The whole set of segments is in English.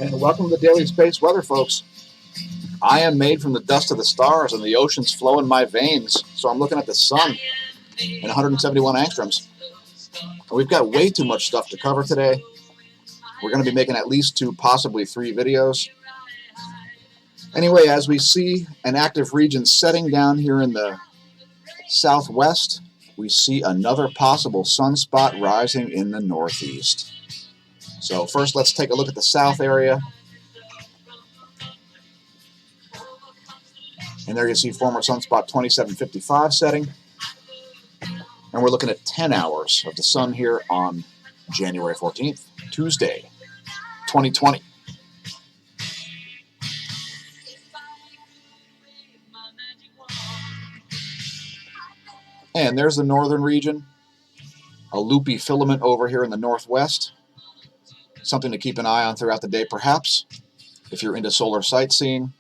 And welcome to the Daily Space Weather, folks. I am made from the dust of the stars and the oceans flow in my veins, so I'm looking at the sun in 171 angstroms. And we've got way too much stuff to cover today. We're going to be making at least 2, possibly 3 videos. Anyway, as we see an active region setting down here in the southwest, we see another possible sunspot rising in the northeast. So first, let's take a look at the south area. And there you see former sunspot 2755 setting. And we're looking at 10 hours of the sun here on January 14th, Tuesday, 2020. And there's the northern region, a loopy filament over here in the northwest. Something to keep an eye on throughout the day, perhaps. If you're into solar sightseeing,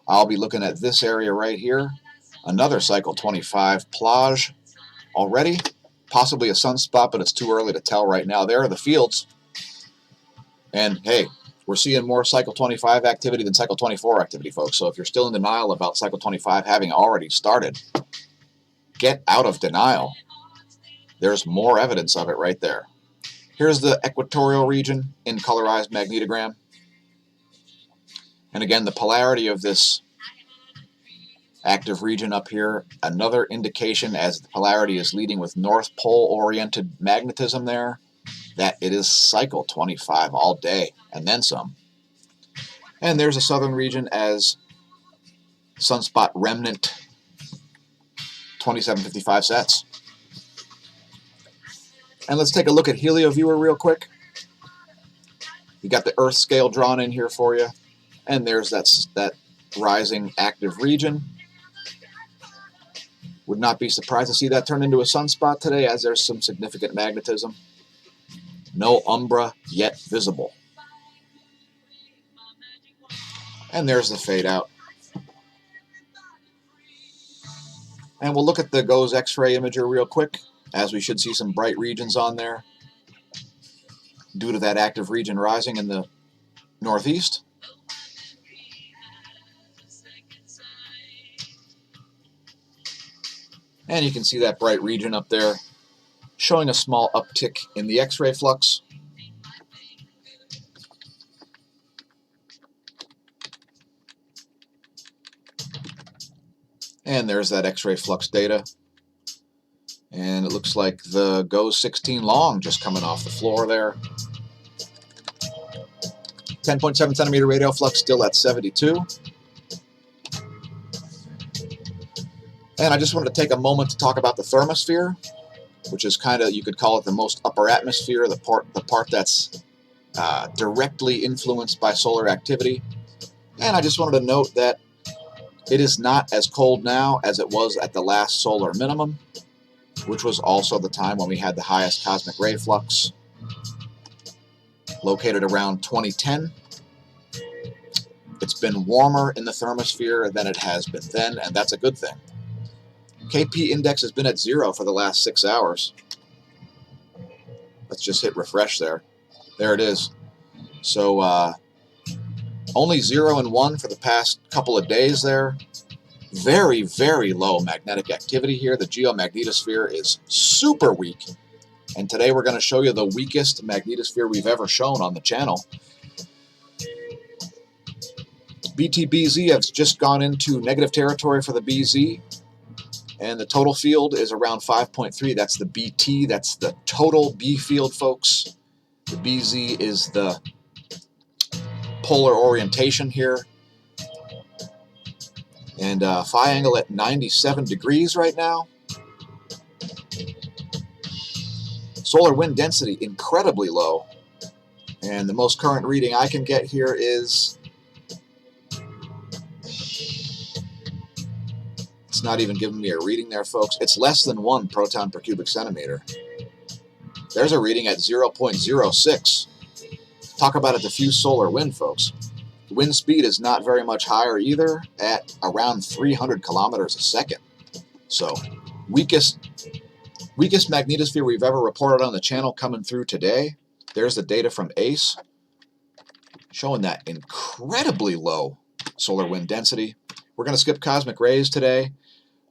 I'll be looking at this area right here. Another cycle 25 plage already. Possibly a sunspot, but it's too early to tell right now. There are the fields. And hey, we're seeing more cycle 25 activity than cycle 24 activity, folks. So if you're still in denial about cycle 25 having already started, get out of denial. There's more evidence of it right there. Here's the equatorial region in colorized magnetogram. And again, the polarity of this active region up here, another indication as the polarity is leading with North Pole-oriented magnetism there, that it is cycle 25 all day, and then some. And there's a southern region as sunspot remnant 2755 sets. And let's take a look at HelioViewer real quick. You got the Earth scale drawn in here for you. And there's that rising active region. Would not be surprised to see that turn into a sunspot today, as there's some significant magnetism. No umbra yet visible. And there's the fade out. And we'll look at the GOES X-ray imager real quick, as we should see some bright regions on there due to that active region rising in the northeast. And you can see that bright region up there showing a small uptick in the X-ray flux. And there's that X-ray flux data. And it looks like the GOES 16 long just coming off the floor there. 10.7 centimeter radial flux still at 72. And I just wanted to take a moment to talk about the thermosphere, which is kind of, you could call it the most upper atmosphere, the part that's directly influenced by solar activity. And I just wanted to note that it is not as cold now as it was at the last solar minimum, which was also the time when we had the highest cosmic ray flux, located around 2010. It's been warmer in the thermosphere than it has been then, and that's a good thing. KP index has been at 0 for the last 6 hours. Let's just hit refresh there. There it is. So only 0 and 1 for the past couple of days there. Very, very low magnetic activity here. The geomagnetosphere is super weak. And today we're going to show you the weakest magnetosphere we've ever shown on the channel. BT-BZ has just gone into negative territory for the BZ. And the total field is around 5.3. That's the BT. That's the total B field, folks. The BZ is the polar orientation here. And phi angle at 97 degrees right now. Solar wind density incredibly low. And the most current reading I can get here is... It's not even giving me a reading there, folks. It's less than 1 proton per cubic centimeter. There's a reading at 0.06. Talk about a diffuse solar wind, folks. The wind speed is not very much higher either, at around 300 kilometers a second. So Weakest magnetosphere we've ever reported on the channel coming through today. There's the data from ACE showing that incredibly low solar wind density. We're going to skip cosmic rays today,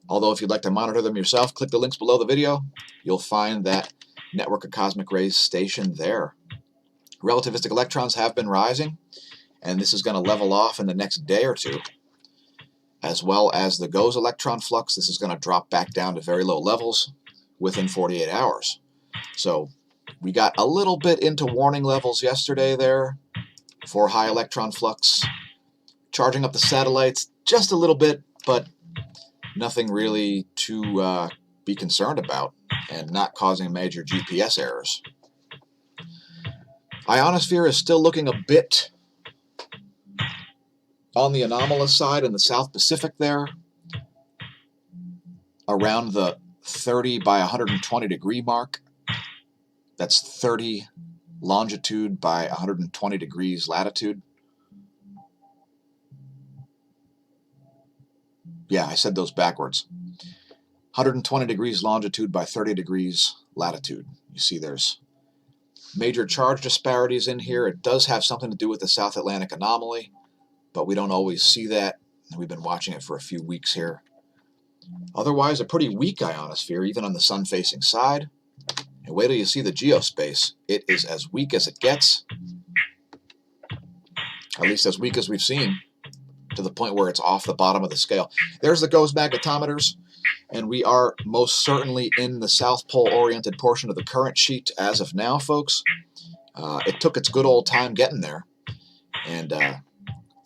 although if you'd like to monitor them yourself, click the links below the video. You'll find that network of cosmic rays stationed there. Relativistic electrons have been rising, and this is going to level off in the next day or two. As well as the GOES electron flux, this is going to drop back down to very low levels within 48 hours. So we got a little bit into warning levels yesterday there for high electron flux, charging up the satellites just a little bit, but nothing really to be concerned about, and not causing major GPS errors. Ionosphere is still looking a bit on the anomalous side in the South Pacific there, around the 30 by 120 degree mark. That's 30 longitude by 120 degrees latitude. Yeah, I said those backwards. 120 degrees longitude by 30 degrees latitude. You see there's major charge disparities in here. It does have something to do with the South Atlantic anomaly, but we don't always see that. We've been watching it for a few weeks here. Otherwise, a pretty weak ionosphere, even on the sun-facing side. And wait till you see the geospace. It is as weak as it gets, at least as weak as we've seen, to the point where it's off the bottom of the scale. There's the GOES magnetometers, and we are most certainly in the South Pole-oriented portion of the current sheet as of now, folks. It took its good old time getting there, and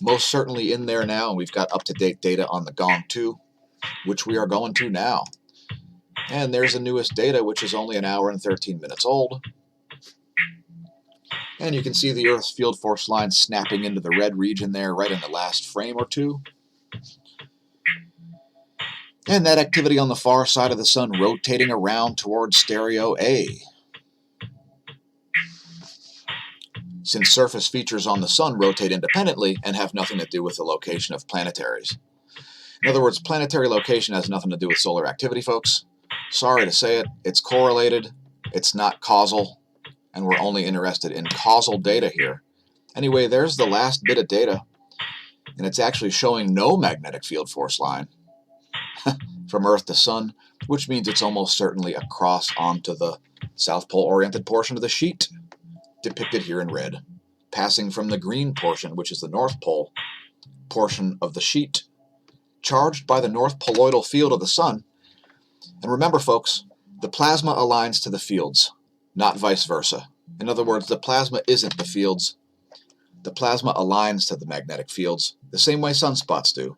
most certainly in there now, and we've got up-to-date data on the GONG 2, which we are going to now. And there's the newest data, which is only an hour and 13 minutes old. And you can see the Earth's field force line snapping into the red region there right in the last frame or two. And that activity on the far side of the sun rotating around towards stereo A. Since surface features on the sun rotate independently and have nothing to do with the location of planetaries. In other words, planetary location has nothing to do with solar activity, folks. Sorry to say it, it's correlated, it's not causal, and we're only interested in causal data here. Anyway, there's the last bit of data, and it's actually showing no magnetic field force line from Earth to Sun, which means it's almost certainly across onto the South Pole-oriented portion of the sheet, depicted here in red, passing from the green portion, which is the North Pole portion of the sheet, charged by the north poloidal field of the Sun. And remember, folks, the plasma aligns to the fields, not vice versa. In other words, the plasma isn't the fields. The plasma aligns to the magnetic fields, the same way sunspots do.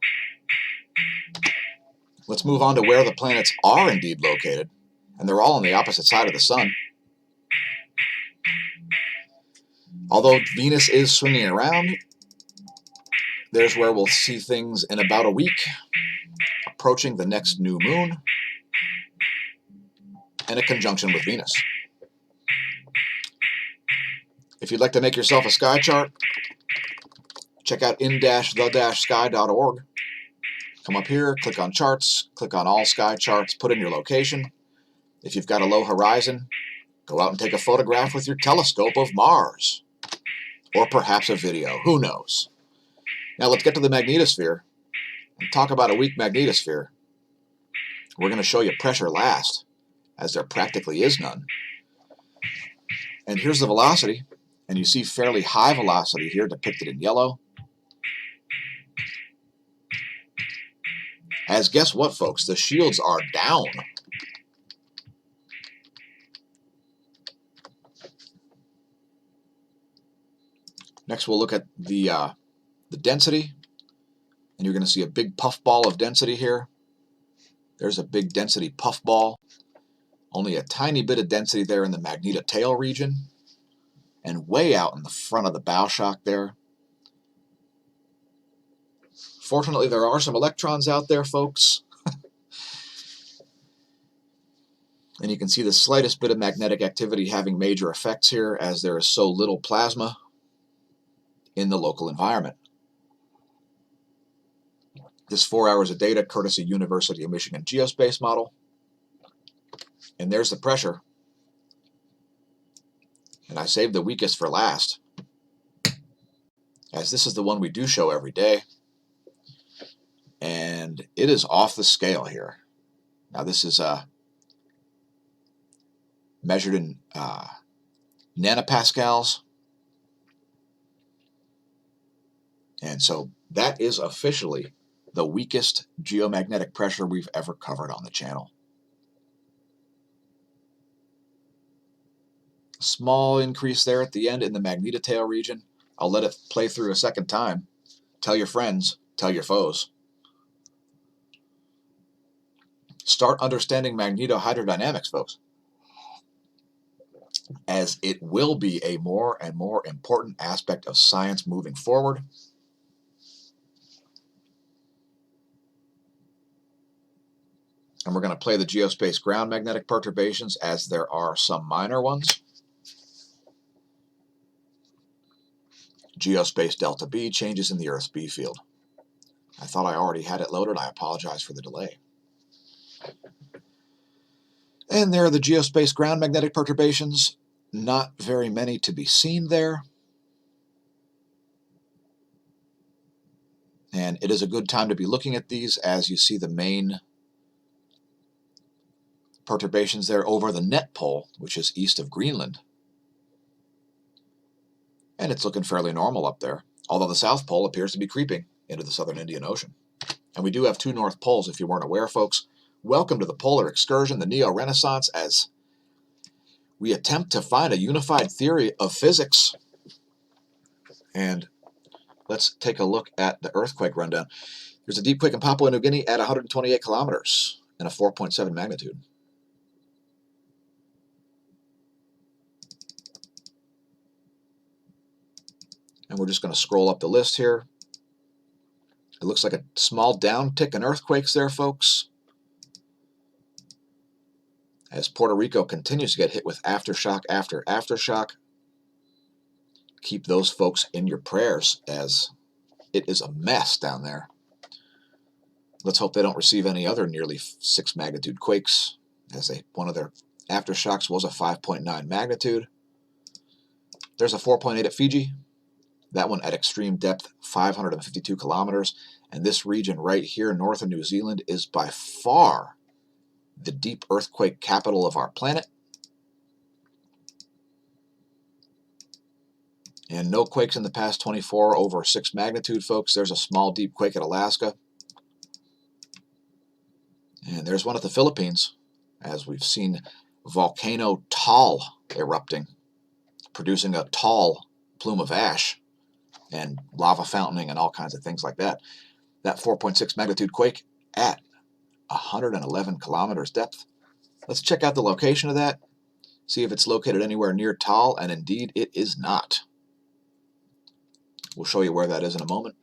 Let's move on to where the planets are indeed located, and they're all on the opposite side of the Sun. Although Venus is swinging around, there's where we'll see things in about a week, approaching the next new moon, and a conjunction with Venus. If you'd like to make yourself a sky chart, check out in-the-sky.org. Come up here, click on charts, click on all sky charts, put in your location. If you've got a low horizon, go out and take a photograph with your telescope of Mars. Or perhaps a video, who knows. Now let's get to the magnetosphere and talk about a weak magnetosphere. We're going to show you pressure last, as there practically is none. And here's the velocity, and you see fairly high velocity here depicted in yellow. As guess what, folks? The shields are down. Next, we'll look at the density, and you're going to see a big puffball of density here. There's a big density puffball. Only a tiny bit of density there in the magnetotail region, and way out in the front of the bow shock there. Fortunately, there are some electrons out there, folks. And you can see the slightest bit of magnetic activity having major effects here, as there is so little plasma in the local environment. This 4 hours of data, courtesy University of Michigan Geospace model. And there's the pressure. And I saved the weakest for last, as this is the one we do show every day. And it is off the scale here. Now this is measured in nanopascals. And so that is officially the weakest geomagnetic pressure we've ever covered on the channel. Small increase there at the end in the magnetotail region. I'll let it play through a second time. Tell your friends, tell your foes. Start understanding magnetohydrodynamics, folks, as it will be a more and more important aspect of science moving forward. And we're going to play the geospace ground magnetic perturbations, as there are some minor ones. Geospace delta B, changes in the Earth's B field. I thought I already had it loaded. I apologize for the delay. And there are the geospace ground magnetic perturbations. Not very many to be seen there. And it is a good time to be looking at these, as you see the main perturbations there over the net pole, which is east of Greenland. And it's looking fairly normal up there, although the South Pole appears to be creeping into the southern Indian Ocean. And we do have two North Poles, if you weren't aware, folks. Welcome to the Polar Excursion, the Neo-Renaissance, as we attempt to find a unified theory of physics. And let's take a look at the earthquake rundown. There's a deep quake in Papua New Guinea at 128 kilometers and a 4.7 magnitude. And we're just going to scroll up the list here. It looks like a small downtick in earthquakes there, folks, as Puerto Rico continues to get hit with aftershock after aftershock. Keep those folks in your prayers, as it is a mess down there. Let's hope they don't receive any other nearly 6 magnitude quakes, as one of their aftershocks was a 5.9 magnitude. There's a 4.8 at Fiji. That one at extreme depth, 552 kilometers. And this region right here, north of New Zealand, is by far the deep earthquake capital of our planet. And no quakes in the past 24 over 6 magnitude, folks. There's a small deep quake at Alaska. And there's one at the Philippines, as we've seen volcano Taal erupting, producing a tall plume of ash and lava fountaining and all kinds of things like that. That 4.6 magnitude quake at 111 kilometers depth. Let's check out the location of that, see if it's located anywhere near Taal, and indeed it is not. We'll show you where that is in a moment.